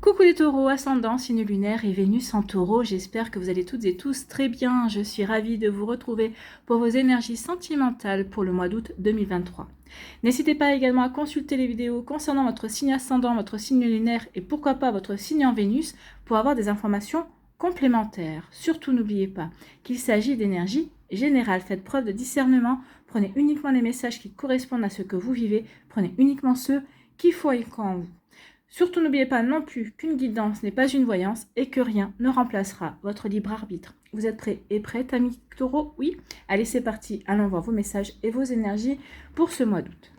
Coucou les taureaux, ascendant, signe lunaire et Vénus en taureau, j'espère que vous allez toutes et tous très bien. Je suis ravie de vous retrouver pour vos énergies sentimentales pour le mois d'août 2023. N'hésitez pas également à consulter les vidéos concernant votre signe ascendant, votre signe lunaire et pourquoi pas votre signe en Vénus pour avoir des informations complémentaires. Surtout n'oubliez pas qu'il s'agit d'énergie générale. Faites preuve de discernement, prenez uniquement les messages qui correspondent à ce que vous vivez, prenez uniquement ceux qui font écho en vous. Surtout n'oubliez pas non plus qu'une guidance n'est pas une voyance et que rien ne remplacera votre libre arbitre. Vous êtes prêts et prêtes, amis taureaux? Oui? Allez, c'est parti. Allons voir vos messages et vos énergies pour ce mois d'août.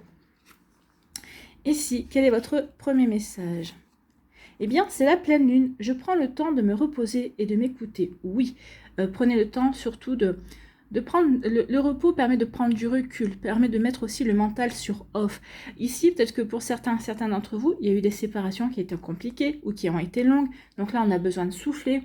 Ici, quel est votre premier message? Eh bien, c'est la pleine lune. Je prends le temps de me reposer et de m'écouter. Oui, prenez le temps surtout de prendre le repos permet de prendre du recul, permet de mettre aussi le mental sur off. Ici, peut-être que pour certains d'entre vous, il y a eu des séparations qui étaient compliquées ou qui ont été longues. Donc là, on a besoin de souffler.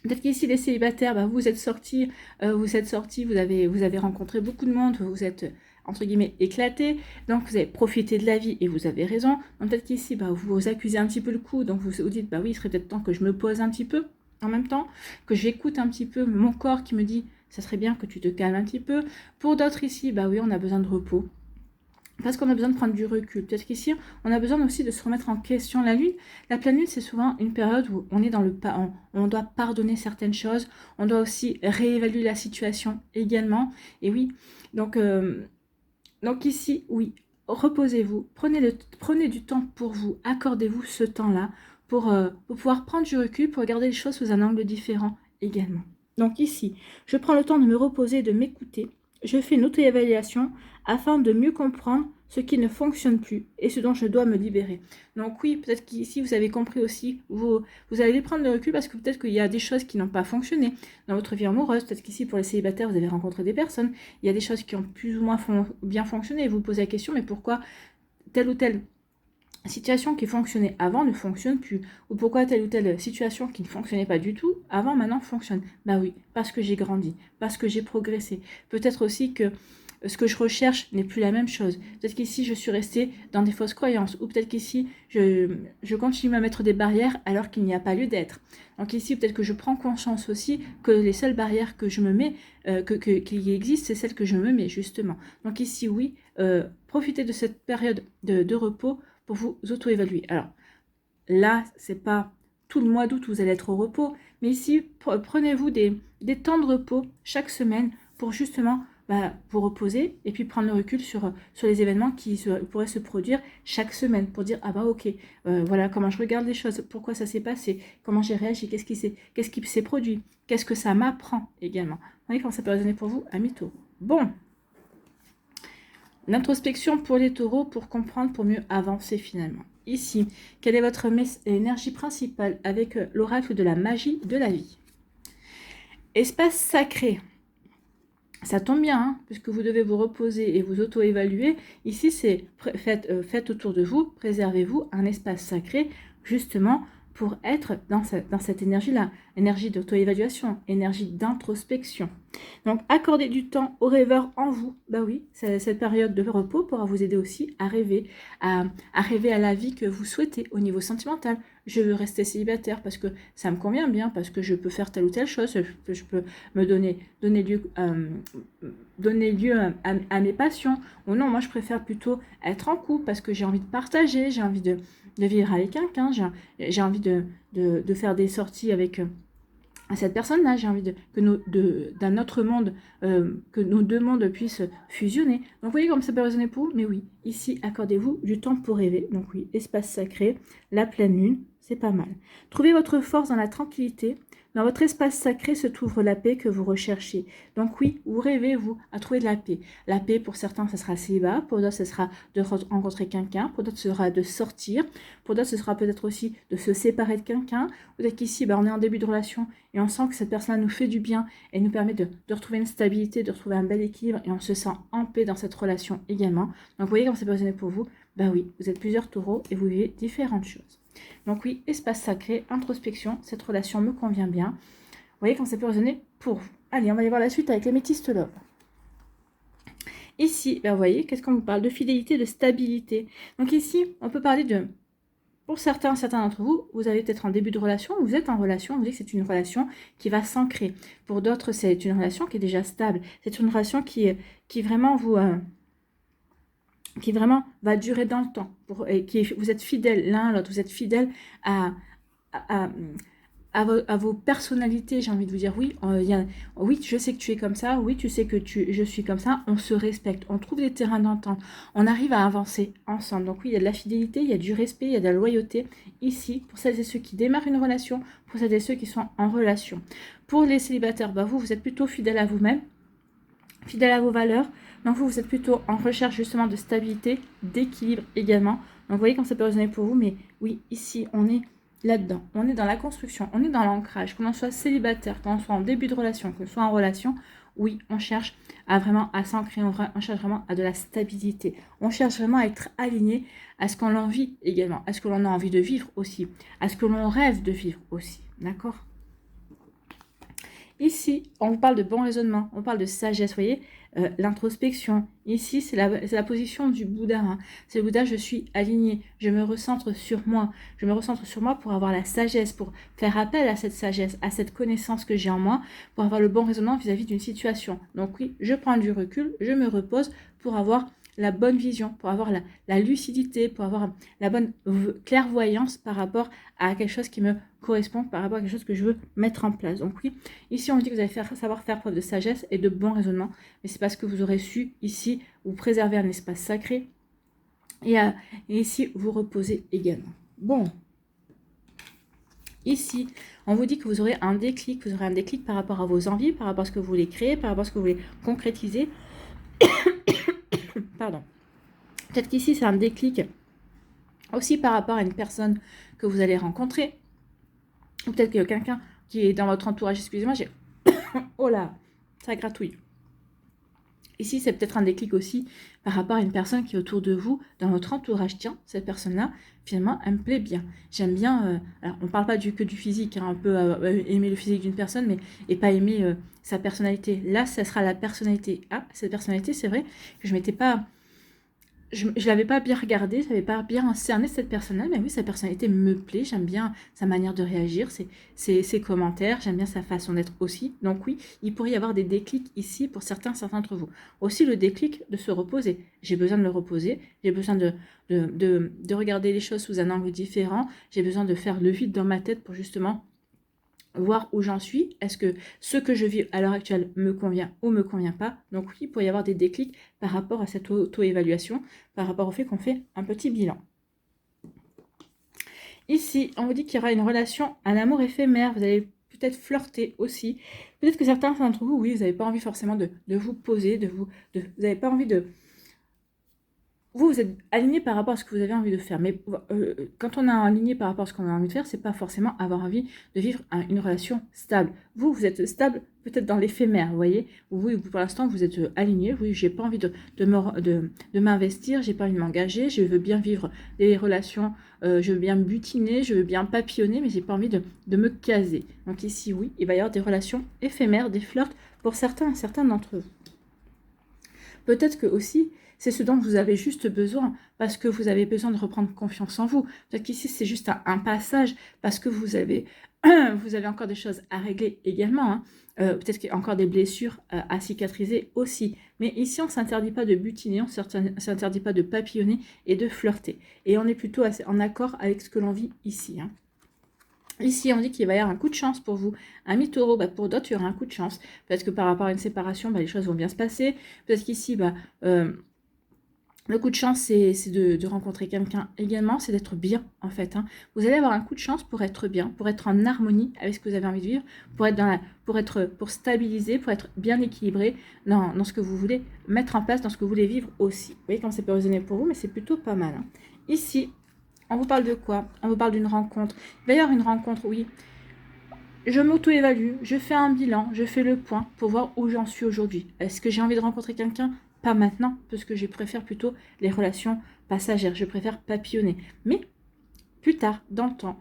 Peut-être qu'ici, les célibataires, vous êtes sortis, vous avez rencontré beaucoup de monde, vous êtes entre guillemets éclaté, donc vous avez profité de la vie et vous avez raison. Donc peut-être qu'ici, vous vous accusez un petit peu le coup, donc vous vous dites, oui, il serait peut-être temps que je me pose un petit peu en même temps, que j'écoute un petit peu mon corps qui me dit, ça serait bien que tu te calmes un petit peu. Pour d'autres ici, oui, on a besoin de repos. Parce qu'on a besoin de prendre du recul. Peut-être qu'ici, on a besoin aussi de se remettre en question. La pleine lune, c'est souvent une période où on est dans le pas. On doit pardonner certaines choses. On doit aussi réévaluer la situation également. Et oui, donc ici, oui, reposez-vous. Prenez du temps pour vous. Accordez-vous ce temps-là pour pouvoir prendre du recul, pour regarder les choses sous un angle différent également. Donc ici, je prends le temps de me reposer, de m'écouter. Je fais une auto-évaluation afin de mieux comprendre ce qui ne fonctionne plus et ce dont je dois me libérer. Donc oui, peut-être qu'ici, vous avez compris aussi, vous allez prendre le recul parce que peut-être qu'il y a des choses qui n'ont pas fonctionné dans votre vie amoureuse. Peut-être qu'ici, pour les célibataires, vous avez rencontré des personnes. Il y a des choses qui ont plus ou moins bien fonctionné. Vous vous posez la question, mais pourquoi telle ou telle situation qui fonctionnait avant ne fonctionne plus, ou pourquoi telle ou telle situation qui ne fonctionnait pas du tout avant maintenant fonctionne? Oui, parce que j'ai grandi, parce que j'ai progressé. Peut-être aussi que ce que je recherche n'est plus la même chose. Peut-être qu'ici je suis restée dans des fausses croyances, ou peut-être qu'ici je continue à mettre des barrières alors qu'il n'y a pas lieu d'être. Donc ici peut-être que je prends conscience aussi que les seules barrières que je me mets, qui existent, c'est celles que je me mets justement. Donc ici oui, profitez de cette période de repos pour vous auto-évaluer. Alors là, c'est pas tout le mois d'août où vous allez être au repos, mais ici, prenez-vous des temps de repos chaque semaine pour justement vous reposer et puis prendre le recul sur les événements qui pourraient se produire chaque semaine pour dire, ok, voilà comment je regarde les choses, pourquoi ça s'est passé, comment j'ai réagi, qu'est-ce qui s'est produit, qu'est-ce que ça m'apprend également. Vous voyez comment ça peut résonner pour vous, amis taureaux. Bon, l'introspection pour les taureaux pour comprendre, pour mieux avancer finalement. Ici, quelle est votre énergie principale avec l'oracle de la magie de la vie? Espace sacré. Ça tombe bien, puisque vous devez vous reposer et vous auto-évaluer. Ici, c'est faites autour de vous, préservez-vous un espace sacré, justement, pour être dans cette énergie-là, énergie d'auto-évaluation, énergie d'introspection. Donc, accordez du temps aux rêveurs en vous. Oui, cette période de repos pourra vous aider aussi à rêver, à rêver à la vie que vous souhaitez au niveau sentimental. Je veux rester célibataire parce que ça me convient bien, parce que je peux faire telle ou telle chose, je peux me donner lieu à mes passions. Ou non, moi je préfère plutôt être en couple parce que j'ai envie de partager, j'ai envie de vivre avec quelqu'un, j'ai envie de faire des sorties avec cette personne-là, j'ai envie d'un autre monde, que nos deux mondes puissent fusionner. Donc vous voyez comme ça peut résonner pour vous, mais oui, ici, accordez-vous du temps pour rêver. Donc oui, espace sacré, la pleine lune, c'est pas mal. Trouvez votre force dans la tranquillité. Dans votre espace sacré se trouve la paix que vous recherchez. Donc oui, vous rêvez, vous, à trouver de la paix. La paix, pour certains, ce sera le célibat. Pour d'autres, ce sera de rencontrer quelqu'un. Pour d'autres, ce sera de sortir. Pour d'autres, ce sera peut-être aussi de se séparer de quelqu'un. Peut-être qu'ici, on est en début de relation et on sent que cette personne nous fait du bien et nous permet de retrouver une stabilité, de retrouver un bel équilibre et on se sent en paix dans cette relation également. Donc vous voyez comment c'est positionné pour vous? Oui, vous êtes plusieurs taureaux et vous vivez différentes choses. Donc oui, espace sacré, introspection, cette relation me convient bien. Vous voyez comment ça peut résonner pour vous. Allez, on va aller voir la suite avec les métistes love. Ici, vous voyez, qu'est-ce qu'on vous parle? De fidélité, de stabilité. Donc ici, on peut parler Pour certains d'entre vous, vous avez peut-être en début de relation, vous êtes en relation, vous dites que c'est une relation qui va s'ancrer. Pour d'autres, c'est une relation qui est déjà stable. C'est une relation qui vraiment qui vraiment va durer dans le temps. Vous êtes fidèles l'un à l'autre, vous êtes fidèles à, à, à vos personnalités, j'ai envie de vous dire, oui, oui, je sais que tu es comme ça, oui, tu sais que je suis comme ça, on se respecte, on trouve des terrains d'entente, on arrive à avancer ensemble. Donc oui, il y a de la fidélité, il y a du respect, il y a de la loyauté ici, pour celles et ceux qui démarrent une relation, pour celles et ceux qui sont en relation. Pour les célibataires, bah vous êtes plutôt fidèles à vous-même, fidèles à vos valeurs, donc vous êtes plutôt en recherche justement de stabilité, d'équilibre également. Donc vous voyez quand ça peut résonner pour vous, mais oui, ici, on est là-dedans, on est dans la construction, on est dans l'ancrage, que l'on soit célibataire, que l'on soit en début de relation, que l'on soit en relation, oui, on cherche à vraiment à s'ancrer, on cherche vraiment à de la stabilité, on cherche vraiment à être aligné à ce qu'on a envie également, à ce que l'on a envie de vivre aussi, à ce que l'on rêve de vivre aussi, d'accord? Ici, on vous parle de bon raisonnement, on parle de sagesse, vous voyez, l'introspection. Ici, c'est la position du Bouddha. Hein. C'est le Bouddha, je suis aligné, je me recentre sur moi. Je me recentre sur moi pour avoir la sagesse, pour faire appel à cette sagesse, à cette connaissance que j'ai en moi, pour avoir le bon raisonnement vis-à-vis d'une situation. Donc oui, je prends du recul, je me repose pour avoir la bonne vision, pour avoir la lucidité, pour avoir la bonne clairvoyance par rapport à quelque chose qui me correspond, par rapport à quelque chose que je veux mettre en place. Donc oui, ici on dit que vous allez savoir faire preuve de sagesse et de bon raisonnement, mais c'est parce que vous aurez su ici vous préserver un espace sacré et ici vous reposez également. Bon, ici, on vous dit que vous aurez un déclic par rapport à vos envies, par rapport à ce que vous voulez créer, par rapport à ce que vous voulez concrétiser. Pardon. Peut-être qu'ici, c'est un déclic aussi par rapport à une personne que vous allez rencontrer. Ou peut-être que quelqu'un qui est dans votre entourage, excusez-moi, j'ai... oh là, ça gratouille. Ici, c'est peut-être un déclic aussi par rapport à une personne qui est autour de vous, dans votre entourage. Tiens, cette personne-là, finalement, elle me plaît bien. J'aime bien... alors, on ne parle pas que du physique, hein, on peut aimer le physique d'une personne, mais et pas aimer sa personnalité. Là, ça sera la personnalité. Ah, cette personnalité, c'est vrai que je ne m'étais pas... Je l'avais pas bien regardé, je n'avais pas bien cerné cette personne-là, mais oui, sa personnalité me plaît, j'aime bien sa manière de réagir, ses commentaires, j'aime bien sa façon d'être aussi. Donc oui, il pourrait y avoir des déclics ici pour certains d'entre vous. Aussi le déclic de se reposer. J'ai besoin de me reposer, j'ai besoin de regarder les choses sous un angle différent, j'ai besoin de faire le vide dans ma tête pour justement voir où j'en suis, est-ce que ce que je vis à l'heure actuelle me convient ou me convient pas. Donc oui, il peut y avoir des déclics par rapport à cette auto-évaluation, par rapport au fait qu'on fait un petit bilan. Ici, on vous dit qu'il y aura une relation, un amour éphémère, vous allez peut-être flirter aussi. Peut-être que certains d'entre vous, oui, vous n'avez pas envie forcément de vous poser, vous n'avez pas envie de... Vous êtes aligné par rapport à ce que vous avez envie de faire. Mais quand on est aligné par rapport à ce qu'on a envie de faire, c'est pas forcément avoir envie de vivre une relation stable. Vous êtes stable peut-être dans l'éphémère, vous voyez. Vous, pour l'instant, vous êtes aligné. Oui, j'ai pas envie de m'investir, j'ai pas envie de m'engager. Je veux bien vivre des relations, je veux bien butiner, je veux bien papillonner, mais j'ai pas envie de me caser. Donc ici, oui, il va y avoir des relations éphémères, des flirts pour certains d'entre vous. Peut-être que aussi, c'est ce dont vous avez juste besoin, parce que vous avez besoin de reprendre confiance en vous. Peut-être qu'ici, c'est juste un passage, parce que vous avez encore des choses à régler également. Hein. Peut-être qu'il y a encore des blessures à cicatriser aussi. Mais ici, on ne s'interdit pas de butiner, on ne s'interdit pas de papillonner et de flirter. Et on est plutôt en accord avec ce que l'on vit ici. Hein. Ici, on dit qu'il va y avoir un coup de chance pour vous. Un mi-taureau, pour d'autres, il y aura un coup de chance. Peut-être que par rapport à une séparation, les choses vont bien se passer. Peut-être qu'ici, le coup de chance, c'est de rencontrer quelqu'un également, c'est d'être bien, en fait. Hein. Vous allez avoir un coup de chance pour être bien, pour être en harmonie avec ce que vous avez envie de vivre, pour stabiliser, pour être bien équilibré dans ce que vous voulez mettre en place, dans ce que vous voulez vivre aussi. Vous voyez comme ça peut résonner pour vous, mais c'est plutôt pas mal. Hein. Ici, on vous parle de quoi? On vous parle d'une rencontre. Il va y avoir une rencontre, oui. Je m'auto-évalue, je fais un bilan, je fais le point pour voir où j'en suis aujourd'hui. Est-ce que j'ai envie de rencontrer quelqu'un? Pas maintenant, parce que je préfère plutôt les relations passagères. Je préfère papillonner. Mais plus tard, dans le temps,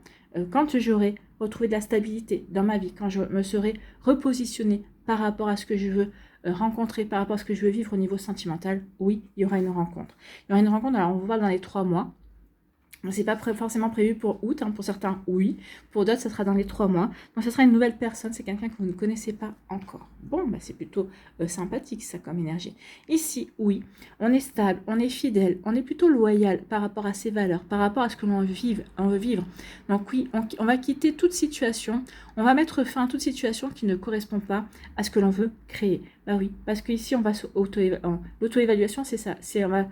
quand j'aurai retrouvé de la stabilité dans ma vie, quand je me serai repositionnée par rapport à ce que je veux rencontrer, par rapport à ce que je veux vivre au niveau sentimental, oui, il y aura une rencontre. Il y aura une rencontre, alors on vous parle dans les 3 mois. C'est pas forcément prévu pour août, hein, pour certains oui, pour d'autres ça sera dans les 3 mois. Donc ça sera une nouvelle personne, c'est quelqu'un que vous ne connaissez pas encore. Bon, bah, c'est plutôt sympathique ça comme énergie. Ici, oui, on est stable, on est fidèle, on est plutôt loyal par rapport à ses valeurs, par rapport à ce que l'on veut vivre. Donc oui, on va quitter toute situation, on va mettre fin à toute situation qui ne correspond pas à ce que l'on veut créer. Bah oui, parce qu'ici on va l'auto-évaluation, c'est ça, c'est on va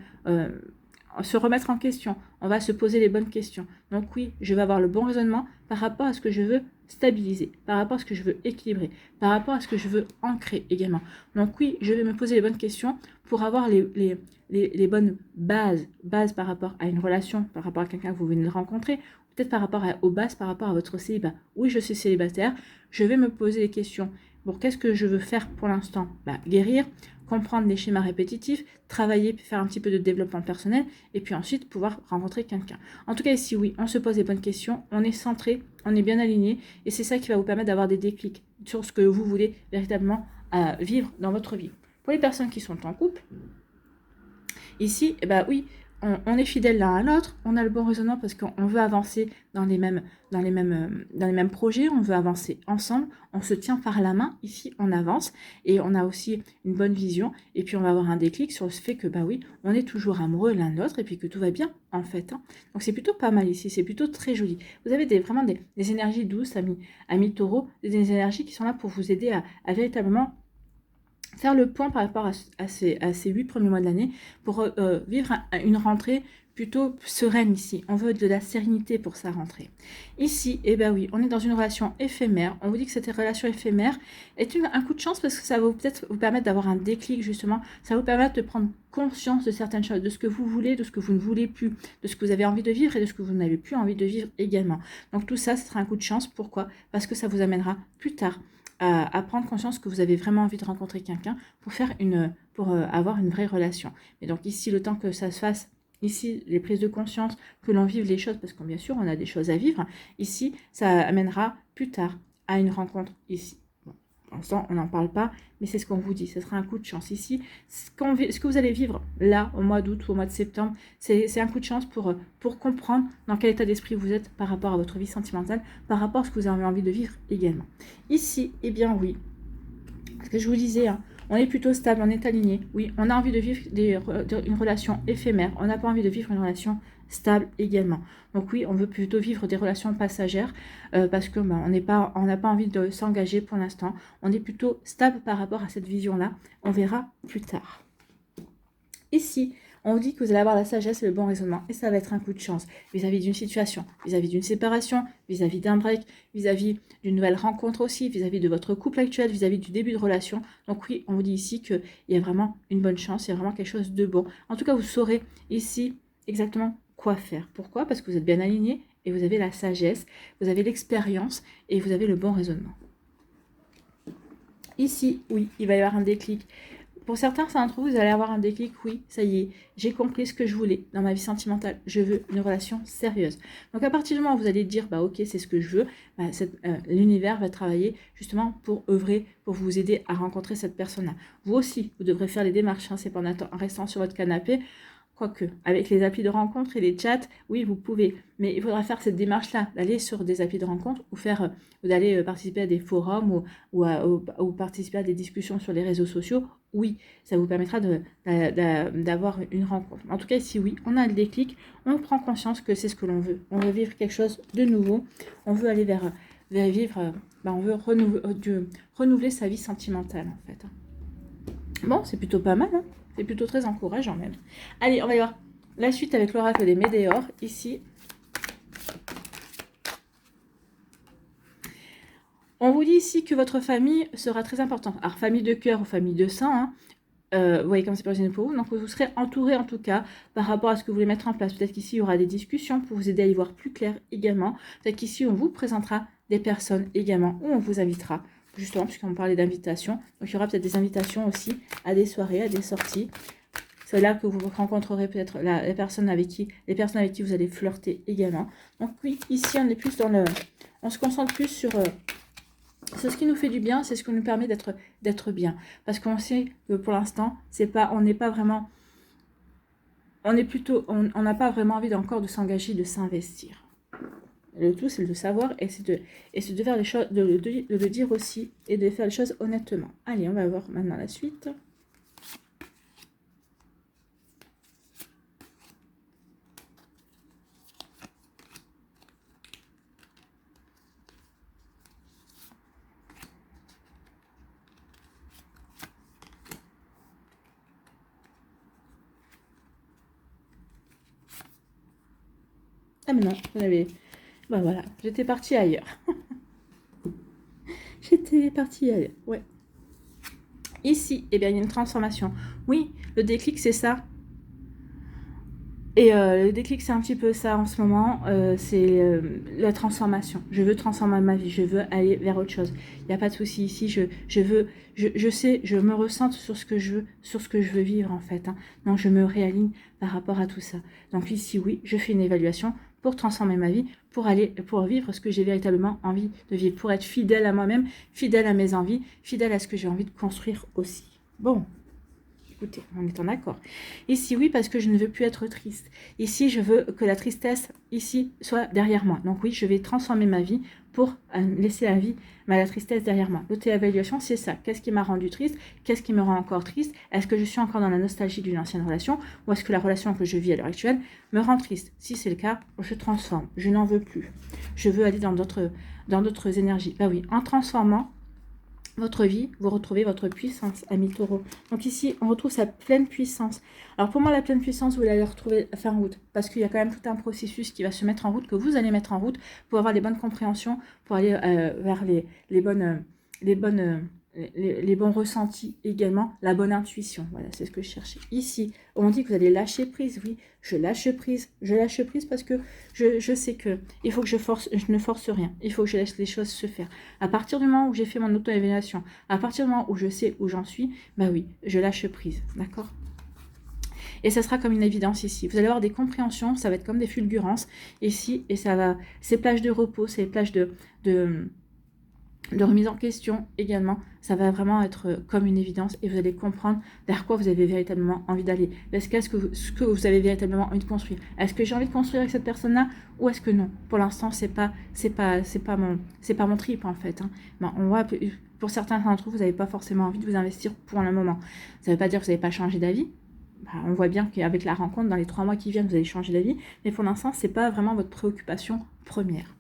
se remettre en question, on va se poser les bonnes questions. Donc oui, je vais avoir le bon raisonnement par rapport à ce que je veux stabiliser, par rapport à ce que je veux équilibrer, par rapport à ce que je veux ancrer également. Donc oui, je vais me poser les bonnes questions pour avoir les bonnes bases par rapport à une relation, par rapport à quelqu'un que vous venez de rencontrer, peut-être par rapport aux bases, par rapport à votre célibat. Oui, je suis célibataire, je vais me poser les questions. Bon, qu'est-ce que je veux faire pour l'instant? Guérir, comprendre les schémas répétitifs, travailler, faire un petit peu de développement personnel, et puis ensuite pouvoir rencontrer quelqu'un. En tout cas, ici, oui, on se pose les bonnes questions, on est centré, on est bien aligné, et c'est ça qui va vous permettre d'avoir des déclics sur ce que vous voulez véritablement vivre dans votre vie. Pour les personnes qui sont en couple, ici, oui, on est fidèle l'un à l'autre, on a le bon raisonnement parce qu'on veut avancer dans les mêmes projets, on veut avancer ensemble, on se tient par la main, ici on avance et on a aussi une bonne vision et puis on va avoir un déclic sur le fait que oui, on est toujours amoureux l'un de l'autre et puis que tout va bien en fait. Hein. Donc c'est plutôt pas mal ici, c'est plutôt très joli. Vous avez vraiment des énergies douces, amis taureaux, des énergies qui sont là pour vous aider à véritablement faire le point par rapport à ces 8 premiers mois de l'année pour vivre une rentrée plutôt sereine ici. On veut de la sérénité pour sa rentrée. Ici, oui, on est dans une relation éphémère. On vous dit que cette relation éphémère est un coup de chance parce que ça va peut-être vous permettre d'avoir un déclic justement. Ça va vous permettre de prendre conscience de certaines choses, de ce que vous voulez, de ce que vous ne voulez plus, de ce que vous avez envie de vivre et de ce que vous n'avez plus envie de vivre également. Donc tout ça, ce sera un coup de chance. Pourquoi? Parce que ça vous amènera plus tard à prendre conscience que vous avez vraiment envie de rencontrer quelqu'un pour avoir une vraie relation. Et donc ici, le temps que ça se fasse, ici, les prises de conscience, que l'on vive les choses, parce que bien sûr, on a des choses à vivre, ici, ça amènera plus tard à une rencontre ici. Pour l'instant, on n'en parle pas, mais c'est ce qu'on vous dit, ce sera un coup de chance. Ici, ce que vous allez vivre là, au mois d'août ou au mois de septembre, c'est un coup de chance pour comprendre dans quel état d'esprit vous êtes par rapport à votre vie sentimentale, par rapport à ce que vous avez envie de vivre également. Ici, oui, ce que je vous disais, hein, on est plutôt stable, on est aligné. Oui, on a envie de vivre une relation éphémère, on n'a pas envie de vivre une relation stable également. Donc oui, on veut plutôt vivre des relations passagères parce que on n'a pas envie de s'engager pour l'instant. On est plutôt stable par rapport à cette vision-là. On verra plus tard. Ici, on vous dit que vous allez avoir la sagesse et le bon raisonnement et ça va être un coup de chance vis-à-vis d'une situation, vis-à-vis d'une séparation, vis-à-vis d'un break, vis-à-vis d'une nouvelle rencontre aussi, vis-à-vis de votre couple actuel, vis-à-vis du début de relation. Donc oui, on vous dit ici qu'il y a vraiment une bonne chance, il y a vraiment quelque chose de bon. En tout cas, vous saurez ici exactement quoi faire. Pourquoi? Parce que vous êtes bien aligné et vous avez la sagesse, vous avez l'expérience et vous avez le bon raisonnement. Ici, oui, il va y avoir un déclic. Pour certains d'entre vous, vous allez avoir un déclic, oui, ça y est, j'ai compris ce que je voulais dans ma vie sentimentale, je veux une relation sérieuse. Donc à partir du moment où vous allez dire, ok, c'est ce que je veux, l'univers va travailler justement pour œuvrer, pour vous aider à rencontrer cette personne-là. Vous aussi, vous devrez faire les démarches, c'est pas en restant sur votre canapé. Quoique, avec les applis de rencontre et les chats, oui, vous pouvez. Mais il faudra faire cette démarche-là, d'aller sur des applis de rencontre ou d'aller participer à des forums ou participer à des discussions sur les réseaux sociaux. Oui, ça vous permettra d'avoir une rencontre. En tout cas, ici, oui, on a le déclic, on prend conscience que c'est ce que l'on veut. On veut vivre quelque chose de nouveau. On veut aller vers vivre, on veut renouveler sa vie sentimentale, en fait. Bon, c'est plutôt pas mal, hein. C'est plutôt très encourageant même. Allez, on va y voir la suite avec l'oracle des Médéors. Ici, on vous dit ici que votre famille sera très importante. Alors, famille de cœur ou famille de sang, hein. Vous voyez comme c'est possible pour vous. Donc, vous serez entouré en tout cas par rapport à ce que vous voulez mettre en place. Peut-être qu'ici, il y aura des discussions pour vous aider à y voir plus clair également. Peut-être qu'ici, on vous présentera des personnes également ou on vous invitera. Justement, puisqu'on parlait d'invitation. Donc, il y aura peut-être des invitations aussi à des soirées, à des sorties. C'est là que vous rencontrerez peut-être les personnes avec qui vous allez flirter également. Donc oui, ici, on est plus on se concentre plus sur ce qui nous fait du bien, c'est ce qui nous permet d'être bien. Parce qu'on sait que pour l'instant, on n'est pas vraiment on est plutôt, on n'a pas vraiment envie encore de s'engager, de s'investir. Le tout, c'est de le savoir et c'est de faire les choses, de le dire aussi et de faire les choses honnêtement. Allez, on va voir maintenant la suite. Ah mais non, vous avez... Ben voilà, j'étais partie ailleurs. J'étais partie ailleurs, ouais. Ici, eh bien, il y a une transformation. Oui, le déclic, c'est ça. Et le déclic, c'est un petit peu ça en ce moment. C'est la transformation. Je veux transformer ma vie. Je veux aller vers autre chose. Il n'y a pas de souci ici. Je sais, je me ressente sur ce que je veux, sur ce que je veux vivre en fait. Hein. Donc, je me réaligne par rapport à tout ça. Donc ici, oui, je fais une évaluation pour transformer ma vie, pour vivre ce que j'ai véritablement envie de vivre, pour être fidèle à moi-même, fidèle à mes envies, fidèle à ce que j'ai envie de construire aussi. Bon. Écoutez, on est en accord. Ici, oui, parce que je ne veux plus être triste. Ici, je veux que la tristesse, ici, soit derrière moi. Donc oui, je vais transformer ma vie pour laisser la tristesse derrière moi. L'auto-évaluation, c'est ça. Qu'est-ce qui m'a rendu triste? Qu'est-ce qui me rend encore triste? Est-ce que je suis encore dans la nostalgie d'une ancienne relation? Ou est-ce que la relation que je vis à l'heure actuelle me rend triste? Si c'est le cas, je transforme. Je n'en veux plus. Je veux aller dans d'autres énergies. Bah oui, en transformant votre vie, vous retrouvez votre puissance, ami taureau. Donc ici, on retrouve sa pleine puissance. Alors pour moi, la pleine puissance, vous allez la retrouver fin août, parce qu'il y a quand même tout un processus qui va se mettre en route, que vous allez mettre en route pour avoir les bonnes compréhensions, pour aller vers les bons ressentis également, la bonne intuition. Voilà, c'est ce que je cherchais. Ici, on dit que vous allez lâcher prise. Oui, je lâche prise parce que je sais que il faut que je ne force rien. Il faut que je laisse les choses se faire. À partir du moment où j'ai fait mon auto-évaluation, à partir du moment où je sais où j'en suis, bah oui, je lâche prise. D'accord ? Et ça sera comme une évidence ici. Vous allez avoir des compréhensions, ça va être comme des fulgurances ici, et ça va. Ces plages de repos, ces plages de remise en question également, ça va vraiment être comme une évidence et vous allez comprendre vers quoi vous avez véritablement envie d'aller. Est-ce que ce que vous avez véritablement envie de construire? Est-ce que j'ai envie de construire avec cette personne-là ou est-ce que non? Pour l'instant, c'est pas mon trip en fait. Hein. Bon, on voit pour certains d'entre vous, vous n'avez pas forcément envie de vous investir pour le moment. Ça ne veut pas dire que vous n'avez pas changé d'avis. Bah, on voit bien qu'avec la rencontre, dans les 3 mois qui viennent, vous allez changer d'avis. Mais pour l'instant, c'est pas vraiment votre préoccupation première.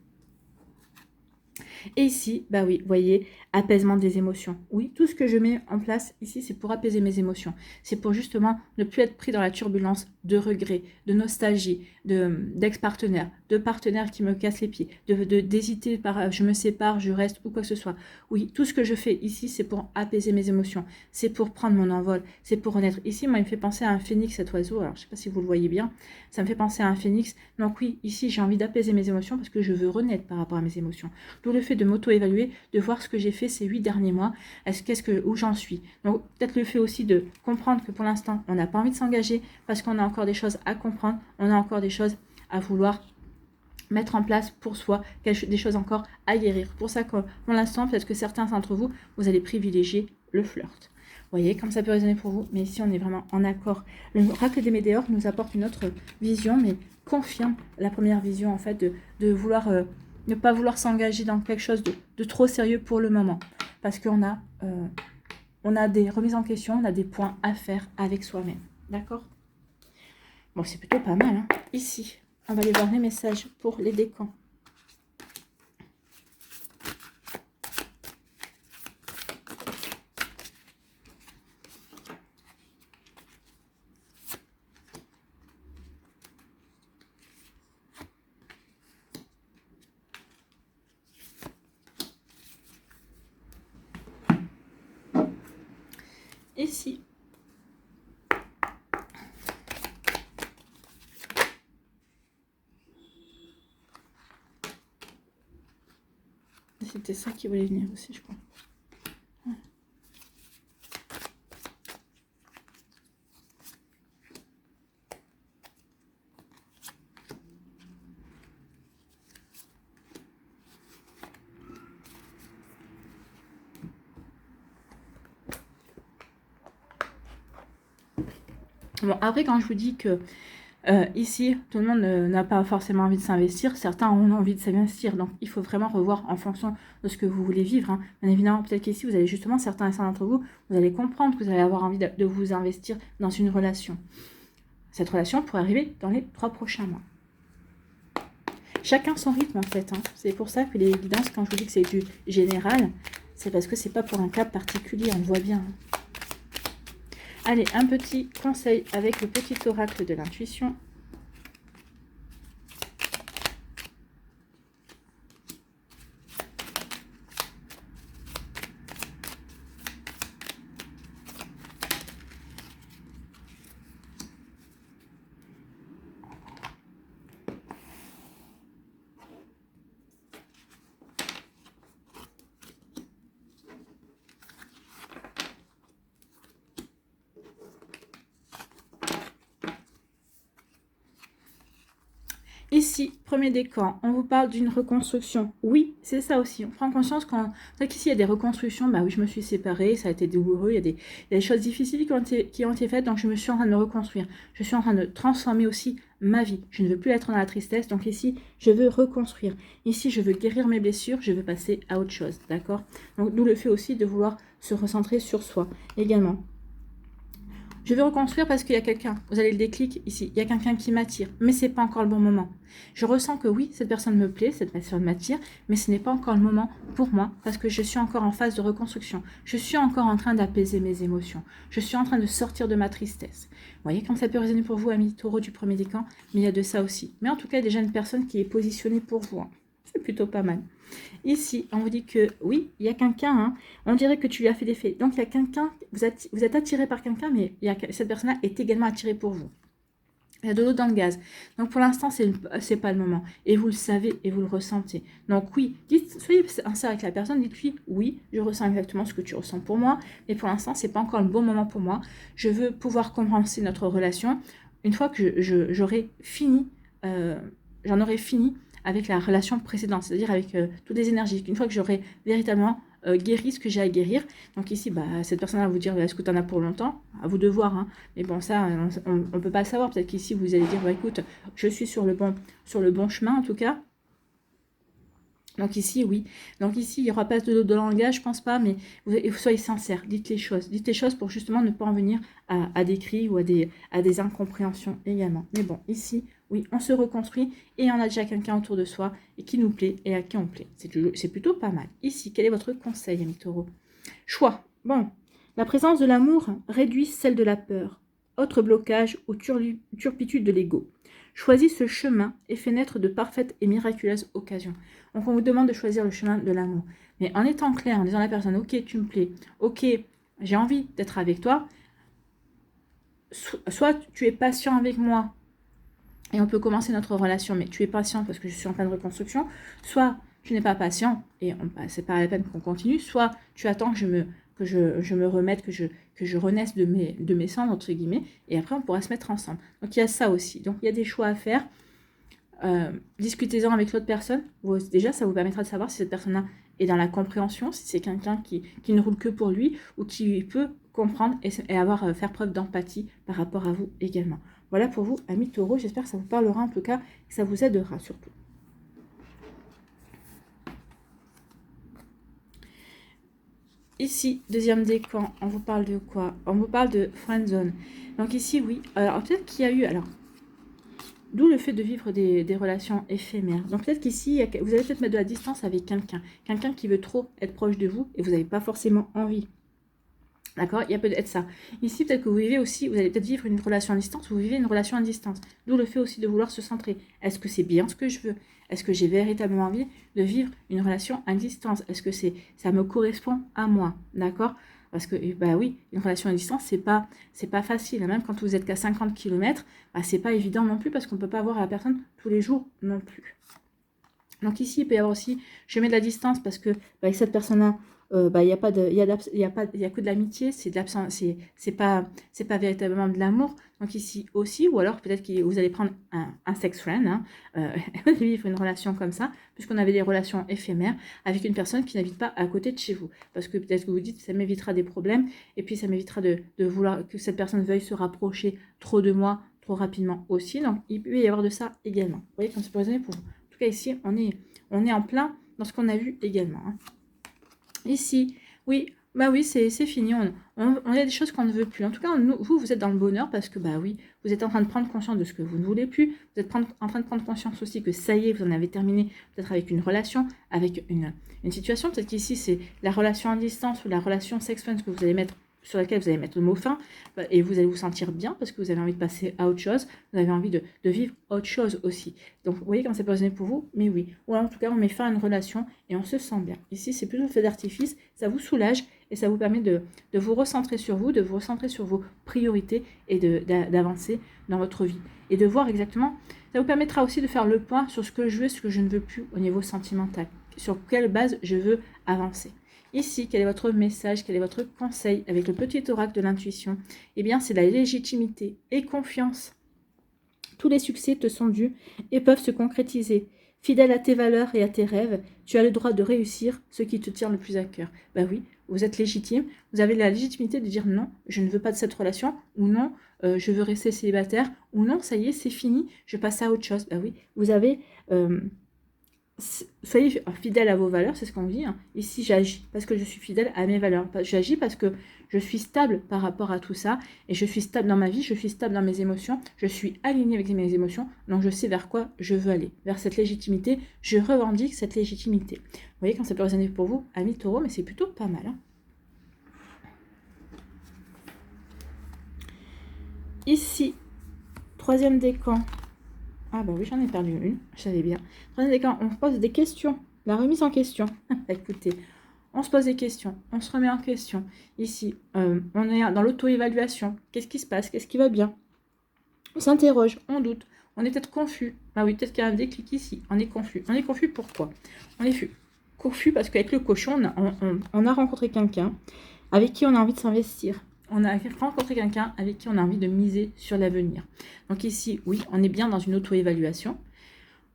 Et ici, bah oui, vous voyez, apaisement des émotions. Oui, tout ce que je mets en place ici, c'est pour apaiser mes émotions. C'est pour justement ne plus être pris dans la turbulence de regrets, de nostalgie, d'ex-partenaires, de partenaires qui me cassent les pieds, d'hésiter par je me sépare, je reste ou quoi que ce soit. Oui, tout ce que je fais ici, c'est pour apaiser mes émotions. C'est pour prendre mon envol, c'est pour renaître. Ici, moi, il me fait penser à un phénix, cet oiseau. Alors, je ne sais pas si vous le voyez bien. Ça me fait penser à un phénix. Donc oui, ici, j'ai envie d'apaiser mes émotions parce que je veux renaître par rapport à mes émotions. D'où le fait de m'auto-évaluer, de voir ce que j'ai fait ces 8 derniers mois, où j'en suis. Donc peut-être le fait aussi de comprendre que pour l'instant, on n'a pas envie de s'engager parce qu'on a encore des choses à comprendre, on a encore des choses à vouloir mettre en place pour soi, des choses encore à guérir. Pour ça que pour l'instant, peut-être que certains d'entre vous, vous allez privilégier le flirt. Vous voyez, comme ça peut résonner pour vous, mais ici on est vraiment en accord. Le Oracle des Météores nous apporte une autre vision, mais confirme la première vision en fait de vouloir ne pas vouloir s'engager dans quelque chose de trop sérieux pour le moment. Parce qu'on a des remises en question, on a des points à faire avec soi-même. D'accord? Bon, c'est plutôt pas mal. Hein. Ici, on va aller voir les messages pour les décans. Ici. C'était ça qui voulait venir aussi, je crois. Ouais. Bon, après, quand je vous dis que Ici, tout le monde n'a pas forcément envie de s'investir. Certains ont envie de s'investir. Donc, il faut vraiment revoir en fonction de ce que vous voulez vivre. Hein. Bien évidemment, peut-être qu'ici, vous allez justement, certains d'entre vous, vous allez comprendre que vous allez avoir envie de vous investir dans une relation. Cette relation pourrait arriver dans les 3 prochains mois. Chacun son rythme, en fait. Hein. C'est pour ça que les évidences, quand je vous dis que c'est du général, c'est parce que c'est pas pour un cas particulier. On le voit bien. Hein. Allez, un petit conseil avec le petit oracle de l'intuition. Ici, premier décan, on vous parle d'une reconstruction. Oui, c'est ça aussi. On prend conscience quand... C'est qu'ici, il y a des reconstructions. Bah oui, je me suis séparée, ça a été douloureux. Il y a des choses difficiles qui ont été faites, donc je me suis en train de me reconstruire. Je suis en train de transformer aussi ma vie. Je ne veux plus être dans la tristesse, donc ici, je veux reconstruire. Ici, je veux guérir mes blessures, je veux passer à autre chose, d'accord? Donc, d'où le fait aussi de vouloir se recentrer sur soi également. Je veux reconstruire parce qu'il y a quelqu'un, vous avez le déclic ici, il y a quelqu'un qui m'attire, mais ce n'est pas encore le bon moment. Je ressens que oui, cette personne me plaît, cette personne m'attire, mais ce n'est pas encore le moment pour moi parce que je suis encore en phase de reconstruction. Je suis encore en train d'apaiser mes émotions. Je suis en train de sortir de ma tristesse. Vous voyez comme ça peut résonner pour vous, amis taureaux du premier décan, mais il y a de ça aussi. Mais en tout cas, déjà une personne qui est positionnée pour vous. Hein. C'est plutôt pas mal. Ici, on vous dit que oui, il y a quelqu'un, hein, on dirait que tu lui as fait des faits. Donc, il y a quelqu'un, vous êtes attiré par quelqu'un, mais cette personne-là est également attirée pour vous. Il y a de l'eau dans le gaz. Donc, pour l'instant, c'est pas le moment. Et vous le savez et vous le ressentez. Donc, oui, soyez sincère avec la personne. Dites-lui, oui, je ressens exactement ce que tu ressens pour moi. Mais pour l'instant, c'est pas encore le bon moment pour moi. Je veux pouvoir commencer notre relation. Une fois que j'aurai fini, j'en aurai fini avec la relation précédente, c'est-à-dire avec toutes les énergies. Une fois que j'aurai véritablement guéri ce que j'ai à guérir, donc ici, cette personne va vous dire, est-ce que tu en as pour longtemps? À vous de voir, hein. Mais bon, ça, on ne peut pas le savoir. Peut-être qu'ici, vous allez dire, écoute, je suis sur le bon chemin, en tout cas. Donc ici, oui. Donc ici, il n'y aura pas de langage, je pense pas, mais vous soyez sincère, dites les choses. Dites les choses pour justement ne pas en venir à des cris ou à des incompréhensions également. Mais bon, ici, oui, on se reconstruit et on a déjà quelqu'un autour de soi et qui nous plaît et à qui on plaît. C'est plutôt pas mal. Ici, quel est votre conseil, amis taureaux? Choix. Bon, la présence de l'amour réduit celle de la peur. Autre blocage ou turpitude de l'ego. Choisis ce chemin et fais naître de parfaites et miraculeuses occasions. Donc, on vous demande de choisir le chemin de l'amour. Mais en étant clair, en disant à la personne, ok, tu me plais, ok, j'ai envie d'être avec toi, soit tu es patient avec moi et on peut commencer notre relation, mais tu es patient parce que je suis en pleine reconstruction, soit tu n'es pas patient et c'est pas la peine qu'on continue, soit tu attends que je me remette, que je renaisse de mes cendres, entre guillemets, et après on pourra se mettre ensemble. Donc il y a ça aussi. Donc il y a des choix à faire. Discutez-en avec l'autre personne. Déjà, ça vous permettra de savoir si cette personne-là est dans la compréhension, si c'est quelqu'un qui ne roule que pour lui ou qui peut comprendre et faire preuve d'empathie par rapport à vous également. Voilà pour vous, amis taureaux. J'espère que ça vous parlera en tout cas, que ça vous aidera surtout. Ici, deuxième décan, on vous parle de quoi? On vous parle de friendzone. Donc ici, oui. Alors peut-être qu'il y a eu... D'où le fait de vivre des relations éphémères. Donc peut-être qu'ici, vous allez peut-être mettre de la distance avec quelqu'un. Quelqu'un qui veut trop être proche de vous et vous n'avez pas forcément envie. D'accord? Il y a peut-être ça. Ici, peut-être que vous vivez aussi, vous allez peut-être vivre une relation à distance, vous vivez une relation à distance. D'où le fait aussi de vouloir se centrer. Est-ce que c'est bien ce que je veux? Est-ce que j'ai véritablement envie de vivre une relation à distance? Est-ce que ça me correspond à moi? D'accord? Parce que, oui, une relation à distance, c'est pas facile. Même quand vous êtes qu'à 50 km, c'est pas évident non plus parce qu'on ne peut pas voir la personne tous les jours non plus. Donc ici, il peut y avoir aussi, je mets de la distance parce que avec cette personne-là, il n'y a que de l'amitié, c'est de l'absence, c'est pas véritablement de l'amour. Donc ici aussi, ou alors peut-être que vous allez prendre un sex friend, hein, vivre une relation comme ça, puisqu'on avait des relations éphémères avec une personne qui n'habite pas à côté de chez vous. Parce que peut-être que vous dites, ça m'évitera des problèmes, et puis ça m'évitera de vouloir que cette personne veuille se rapprocher trop de moi, trop rapidement aussi. Donc, il peut y avoir de ça également. Vous voyez, comme c'est pour résonner pour vous. En tout cas, ici, on est en plein dans ce qu'on a vu également. Hein. Ici, oui, bah oui, c'est fini. On a des choses qu'on ne veut plus. En tout cas, vous êtes dans le bonheur parce que, bah oui, vous êtes en train de prendre conscience de ce que vous ne voulez plus. Vous êtes en train de prendre conscience aussi que ça y est, vous en avez terminé peut-être avec une relation, avec une situation. Peut-être qu'ici, c'est la relation à distance ou la relation sex-friends que vous allez mettre sur laquelle vous allez mettre le mot fin, et vous allez vous sentir bien parce que vous avez envie de passer à autre chose, vous avez envie de vivre autre chose aussi. Donc, vous voyez comment ça peut résonner pour vous, mais oui. Ou en tout cas, on met fin à une relation et on se sent bien. Ici, c'est plutôt le feu d'artifice, ça vous soulage et ça vous permet de vous recentrer sur vous, de vous recentrer sur vos priorités et d'avancer dans votre vie. Et de voir exactement, ça vous permettra aussi de faire le point sur ce que je veux, ce que je ne veux plus au niveau sentimental. Sur quelle base je veux avancer. Ici, quel est votre message, quel est votre conseil avec le petit oracle de l'intuition? Eh bien, c'est la légitimité et confiance. Tous les succès te sont dus et peuvent se concrétiser. Fidèle à tes valeurs et à tes rêves, tu as le droit de réussir ce qui te tient le plus à cœur. Ben oui, vous êtes légitime, vous avez la légitimité de dire non, je ne veux pas de cette relation, ou non, je veux rester célibataire, ou non, ça y est, c'est fini, je passe à autre chose. Ben oui, vous avez... soyez fidèle à vos valeurs, c'est ce qu'on dit. Hein. Ici, j'agis parce que je suis fidèle à mes valeurs. J'agis parce que je suis stable par rapport à tout ça. Et je suis stable dans ma vie, je suis stable dans mes émotions. Je suis alignée avec mes émotions. Donc, je sais vers quoi je veux aller. Vers cette légitimité. Je revendique cette légitimité. Vous voyez, quand ça peut résonner pour vous, amis taureaux, mais c'est plutôt pas mal. Hein. Ici, troisième décan. Ah bah oui, j'en ai perdu une, je savais bien. On se pose des questions, la remise en question. Écoutez, on se pose des questions, on se remet en question. Ici, on est dans l'auto-évaluation. Qu'est-ce qui se passe? Qu'est-ce qui va bien? On s'interroge, on doute, on est peut-être confus. Ah oui, peut-être qu'il y a un déclic ici, on est confus. On est confus pourquoi? On est confus parce qu'avec le cochon, on a rencontré quelqu'un avec qui on a envie de s'investir. On a rencontré quelqu'un avec qui on a envie de miser sur l'avenir. Donc ici, oui, on est bien dans une auto-évaluation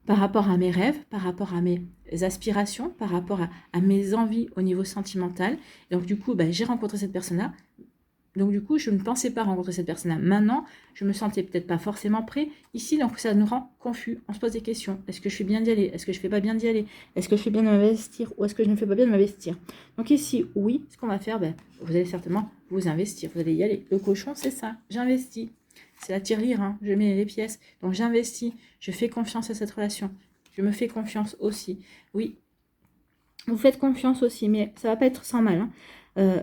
par rapport à mes rêves, par rapport à mes aspirations, par rapport à mes envies au niveau sentimental. Et donc du coup, j'ai rencontré cette personne-là. Donc du coup, je ne pensais pas rencontrer cette personne-là. Maintenant, je me sentais peut-être pas forcément prêt. Ici, donc ça nous rend confus. On se pose des questions. Est-ce que je fais bien d'y aller? Est-ce que je fais pas bien d'y aller? Est-ce que je fais bien de m'investir? Ou est-ce que je ne fais pas bien de m'investir? Donc ici, oui, ce qu'on va faire, vous allez certainement vous investir. Vous allez y aller. Le cochon, c'est ça. J'investis. C'est la tirelire. Hein. Je mets les pièces. Donc j'investis. Je fais confiance à cette relation. Je me fais confiance aussi. Oui, vous faites confiance aussi, mais ça va pas être sans mal. Hein.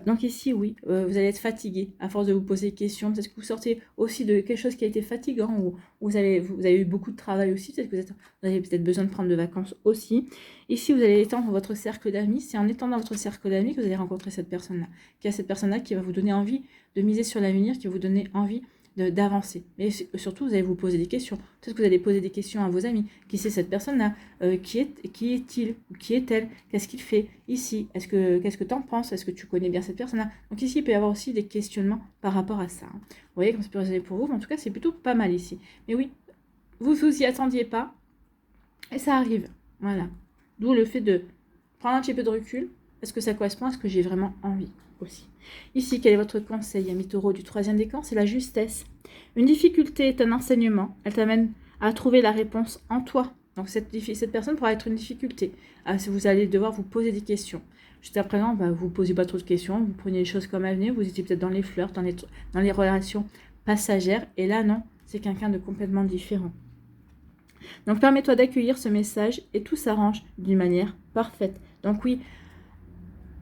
Donc ici, oui, vous allez être fatigué à force de vous poser des questions. Peut-être que vous sortez aussi de quelque chose qui a été fatigant ou vous avez eu beaucoup de travail aussi. Peut-être que vous avez peut-être besoin de prendre de vacances aussi. Ici, vous allez étendre votre cercle d'amis. C'est en étendant votre cercle d'amis que vous allez rencontrer cette personne-là. Qu'il y a cette personne-là qui va vous donner envie de miser sur l'avenir, qui va vous donner envie d'avancer. Mais surtout, vous allez vous poser des questions. Peut-être que vous allez poser des questions à vos amis. Qui c'est cette personne-là? Qui est-il? Qui est-elle? Qu'est-ce qu'il fait ici? Qu'est-ce que tu en penses? Est-ce que tu connais bien cette personne-là? Donc ici, il peut y avoir aussi des questionnements par rapport à ça. Hein. Vous voyez comme ça peut résonner pour vous, mais en tout cas, c'est plutôt pas mal ici. Mais oui, vous y attendiez pas, et ça arrive. Voilà. D'où le fait de prendre un petit peu de recul. Est-ce que ça correspond à ce que j'ai vraiment envie aussi? Ici, quel est votre conseil, ami taureau, du troisième décan? C'est la justesse. Une difficulté est un enseignement. Elle t'amène à trouver la réponse en toi. Donc cette personne pourra être une difficulté. Vous allez devoir vous poser des questions. Jusqu'à présent, vous ne posez pas trop de questions. Vous prenez les choses comme elles venaient. Vous étiez peut-être dans les flirts, dans les relations passagères. Et là, non, c'est quelqu'un de complètement différent. Donc permets-toi d'accueillir ce message et tout s'arrange d'une manière parfaite. Donc oui,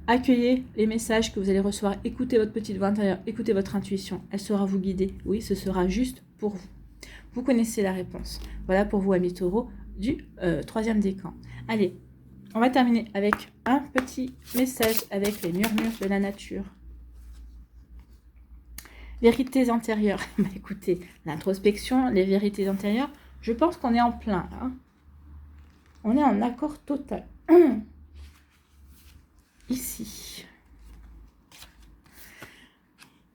accueillez les messages que vous allez recevoir, écoutez votre petite voix intérieure, écoutez votre intuition, elle saura vous guider. Oui, ce sera juste pour vous. Vous connaissez la réponse. Voilà pour vous, amis taureaux, du troisième décan. Allez, on va terminer avec un petit message avec les murmures de la nature. Vérités antérieures. Écoutez, l'introspection, les vérités antérieures, je pense qu'on est en plein là. On est en accord total. Ici.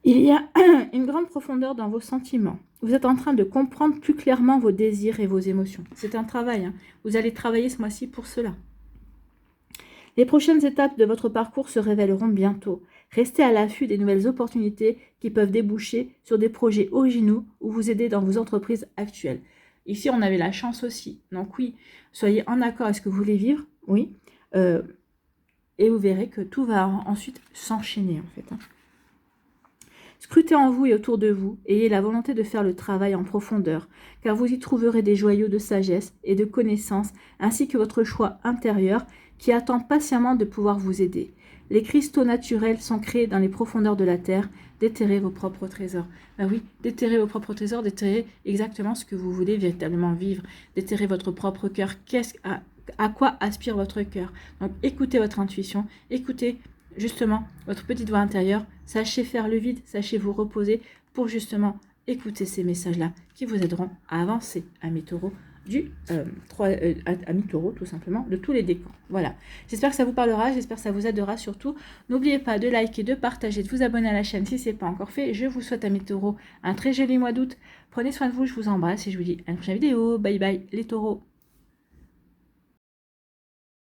Il y a une grande profondeur dans vos sentiments. Vous êtes en train de comprendre plus clairement vos désirs et vos émotions. C'est un travail. Hein. Vous allez travailler ce mois-ci pour cela. Les prochaines étapes de votre parcours se révéleront bientôt. Restez à l'affût des nouvelles opportunités qui peuvent déboucher sur des projets originaux ou vous aider dans vos entreprises actuelles. Ici, on avait la chance aussi. Donc oui, soyez en accord avec ce que vous voulez vivre, oui. Et vous verrez que tout va ensuite s'enchaîner en fait. Scrutez en vous et autour de vous, ayez la volonté de faire le travail en profondeur, car vous y trouverez des joyaux de sagesse et de connaissance, ainsi que votre choix intérieur qui attend patiemment de pouvoir vous aider. Les cristaux naturels sont créés dans les profondeurs de la terre. Déterrez vos propres trésors. Ben oui, déterrez vos propres trésors, déterrez exactement ce que vous voulez véritablement vivre. Déterrez votre propre cœur. À quoi aspire votre cœur? Donc écoutez votre intuition, écoutez justement votre petite voix intérieure, sachez faire le vide, sachez vous reposer pour justement écouter ces messages-là qui vous aideront à avancer, amis taureaux, amis taureaux tout simplement, de tous les décans. Voilà, j'espère que ça vous parlera, j'espère que ça vous aidera surtout. N'oubliez pas de liker, de partager, de vous abonner à la chaîne si ce n'est pas encore fait. Je vous souhaite, amis taureaux, un très joli mois d'août. Prenez soin de vous, je vous embrasse et je vous dis à une prochaine vidéo. Bye bye les taureaux.